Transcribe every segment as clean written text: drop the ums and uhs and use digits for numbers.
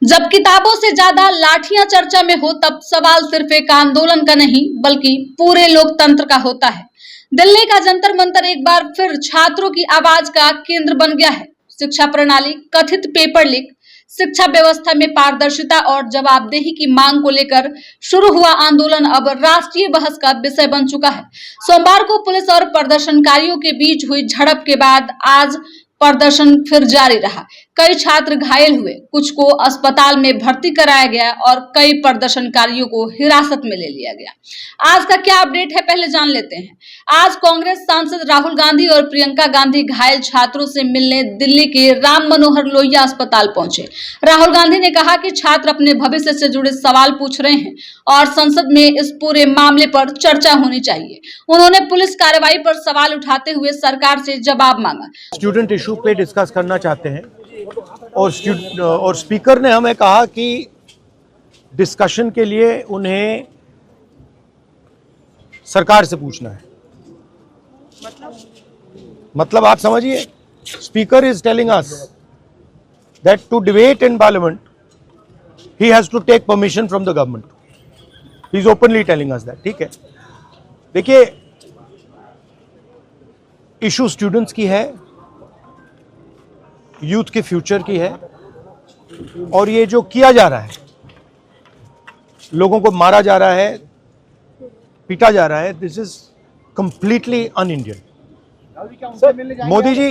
जब किताबों से ज्यादा लाठियां चर्चा में हो तब सवाल सिर्फ एक आंदोलन का नहीं बल्कि पूरे लोकतंत्र का होता है। दिल्ली का जंतर मंतर एक बार फिर छात्रों की आवाज का केंद्र बन गया है। शिक्षा प्रणाली, कथित पेपर लीक, शिक्षा व्यवस्था में पारदर्शिता और जवाबदेही की मांग को लेकर शुरू हुआ आंदोलन अब राष्ट्रीय बहस का विषय बन चुका है। सोमवार को पुलिस और प्रदर्शनकारियों के बीच हुई झड़प के बाद आज प्रदर्शन फिर जारी रहा। कई छात्र घायल हुए, कुछ को अस्पताल में भर्ती कराया गया और कई प्रदर्शनकारियों को हिरासत में ले लिया गया। आज का क्या अपडेट है पहले जान लेते हैं। आज कांग्रेस सांसद राहुल गांधी और प्रियंका गांधी घायल छात्रों से मिलने दिल्ली के राम मनोहर लोहिया अस्पताल पहुंचे। राहुल गांधी ने कहा कि छात्र अपने भविष्य से जुड़े सवाल पूछ रहे हैं और संसद में इस पूरे मामले पर चर्चा होनी चाहिए। उन्होंने पुलिस कार्रवाई पर सवाल उठाते हुए सरकार से जवाब मांगा। स्टूडेंट इशू पे डिस्कस करना चाहते हैं और स्पीकर ने हमें कहा कि डिस्कशन के लिए उन्हें सरकार से पूछना है। मतलब आप समझिए, speaker is telling us that to debate in parliament he has to take permission from the government. He is openly telling us that. ठीक है, देखिए, इशू स्टूडेंट्स की है, यूथ के फ्यूचर की है, और ये जो किया जा रहा है, लोगों को मारा जा रहा है, पीटा जा रहा है, this is completely un Indian.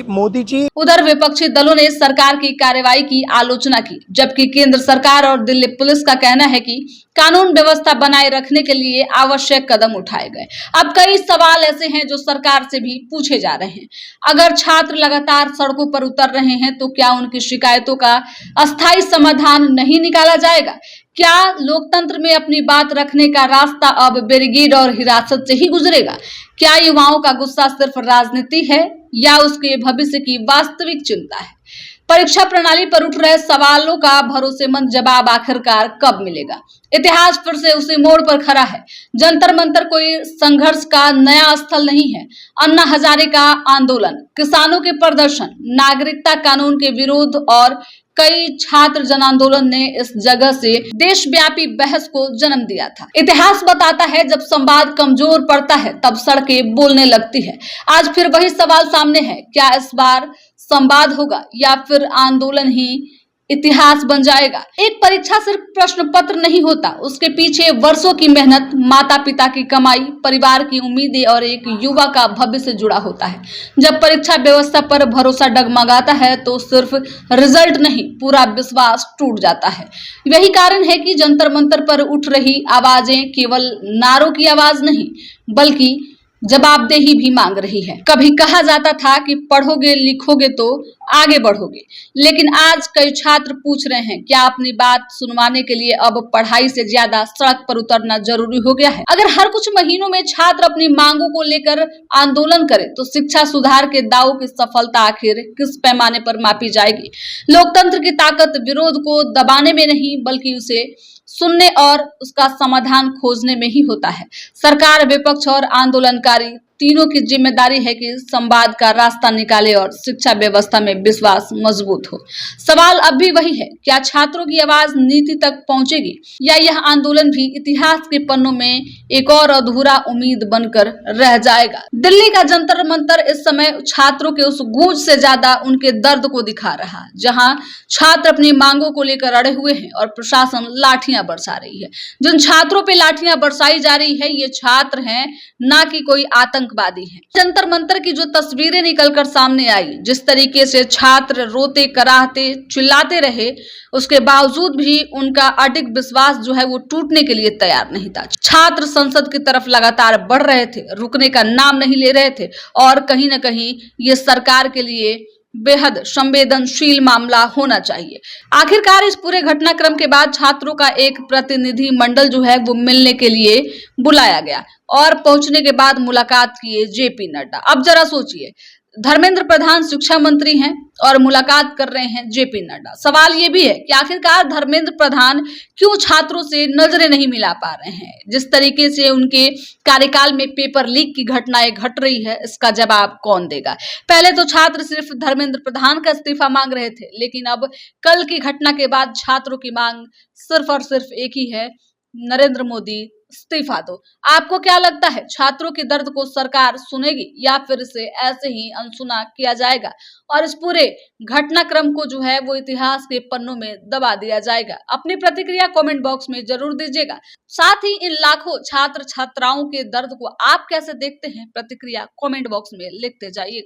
Modi ji उधर विपक्षी दलों ने सरकार की कार्रवाई की आलोचना की, जबकि केंद्र सरकार और दिल्ली पुलिस का कहना है कि कानून व्यवस्था बनाए रखने के लिए आवश्यक कदम उठाए गए। अब कई सवाल ऐसे हैं जो सरकार से भी पूछे जा रहे हैं। अगर छात्र लगातार सड़कों पर उतर रहे हैं तो क्या उनकी शिकायतों का अस्थायी समाधान नहीं निकाला जाएगा? क्या लोकतंत्र में अपनी बात रखने का रास्ता अब बैरिकेड और हिरासत से ही गुजरेगा? क्या युवाओं का गुस्सा सिर्फ राजनीति है या उसके भविष्य की वास्तविक चिंता है? परीक्षा प्रणाली पर उठ रहे सवालों का भरोसेमंद जवाब आखिरकार कब मिलेगा? इतिहास फिर से उसी मोड़ पर खड़ा है। जंतर मंतर कोई संघर्ष का नया स्थल नहीं है। अन्ना हजारे का आंदोलन, किसानों के प्रदर्शन, नागरिकता कानून के विरोध और कई छात्र जन आंदोलन ने इस जगह से देशव्यापी बहस को जन्म दिया था। इतिहास बताता है, जब संवाद कमजोर पड़ता है तब सड़कें बोलने लगती है। आज फिर वही सवाल सामने है, क्या इस बार संवाद होगा या फिर आंदोलन ही इतिहास बन जाएगा? एक परीक्षा सिर्फ प्रश्न पत्र नहीं होता, उसके पीछे वर्षों की मेहनत, माता पिता की कमाई, परिवार की उम्मीदें और एक युवा का भविष्य जुड़ा होता है। जब परीक्षा व्यवस्था पर भरोसा डगमगाता है तो सिर्फ रिजल्ट नहीं, पूरा विश्वास टूट जाता है। यही कारण है कि जंतर मंतर पर उठ रही आवाजें केवल नारों की आवाज नहीं बल्कि जवाबदेही भी मांग रही है। कभी कहा जाता था कि पढ़ोगे लिखोगे तो आगे बढ़ोगे, लेकिन आज कई छात्र पूछ रहे हैं, क्या अपनी बात सुनवाने के लिए अब पढ़ाई से ज्यादा सड़क पर उतरना जरूरी हो गया है? अगर हर कुछ महीनों में छात्र अपनी मांगों को लेकर आंदोलन करे तो शिक्षा सुधार के दावों की सफलता आखिर किस पैमाने पर मापी जाएगी? लोकतंत्र की ताकत विरोध को दबाने में नहीं बल्कि उसे सुनने और उसका समाधान खोजने में ही होता है। सरकार, विपक्ष और आंदोलनकारी तीनों की जिम्मेदारी है कि संवाद का रास्ता निकाले और शिक्षा व्यवस्था में विश्वास मजबूत हो। सवाल अब भी वही है, क्या छात्रों की आवाज नीति तक पहुंचेगी या यह आंदोलन भी इतिहास के पन्नों में एक और अधूरा उम्मीद बनकर रह जाएगा? दिल्ली का जंतर मंतर इस समय छात्रों के उस गूंज से ज्यादा उनके दर्द को दिखा रहा है, जहां छात्र अपनी मांगों को लेकर अड़े हुए हैं और प्रशासन लाठियां बरसा रही है। जिन छात्रों पे लाठियां बरसाई जा रही है ये छात्र हैं, ना कि कोई आतंकवादी है। जंतर मंतर की जो तस्वीरें निकलकर सामने आई, जिस तरीके से छात्र रोते कराहते चिल्लाते रहे, उसके बावजूद भी उनका अडिग विश्वास जो है वो टूटने के लिए तैयार नहीं था। छात्र संसद की तरफ लगातार बढ़ रहे थे, रुकने का नाम नहीं ले रहे थे और कहीं ना कहीं ये सरकार के लिए बेहद संवेदनशील मामला होना चाहिए। आखिरकार इस पूरे घटनाक्रम के बाद छात्रों का एक प्रतिनिधि मंडल जो है वो मिलने के लिए बुलाया गया और पहुंचने के बाद मुलाकात किए जेपी नड्डा। अब जरा सोचिए, धर्मेंद्र प्रधान शिक्षा मंत्री हैं और मुलाकात कर रहे हैं जेपी नड्डा। सवाल ये भी है कि आखिरकार धर्मेंद्र प्रधान क्यों छात्रों से नजरें नहीं मिला पा रहे हैं। जिस तरीके से उनके कार्यकाल में पेपर लीक की घटनाएं घट रही है, इसका जवाब कौन देगा। पहले तो छात्र सिर्फ धर्मेंद्र प्रधान का इस्तीफा मांग रहे थे, लेकिन अब कल की घटना के बाद छात्रों की मांग सिर्फ और सिर्फ एक ही है, नरेंद्र मोदी इस्तीफा दो। आपको क्या लगता है, छात्रों के दर्द को सरकार सुनेगी या फिर इसे ऐसे ही अनसुना किया जाएगा और इस पूरे घटनाक्रम को जो है वो इतिहास के पन्नों में दबा दिया जाएगा। अपनी प्रतिक्रिया कमेंट बॉक्स में जरूर दीजिएगा। साथ ही इन लाखों छात्र छात्राओं के दर्द को आप कैसे देखते हैं, प्रतिक्रिया कमेंट बॉक्स में लिखते जाइएगा।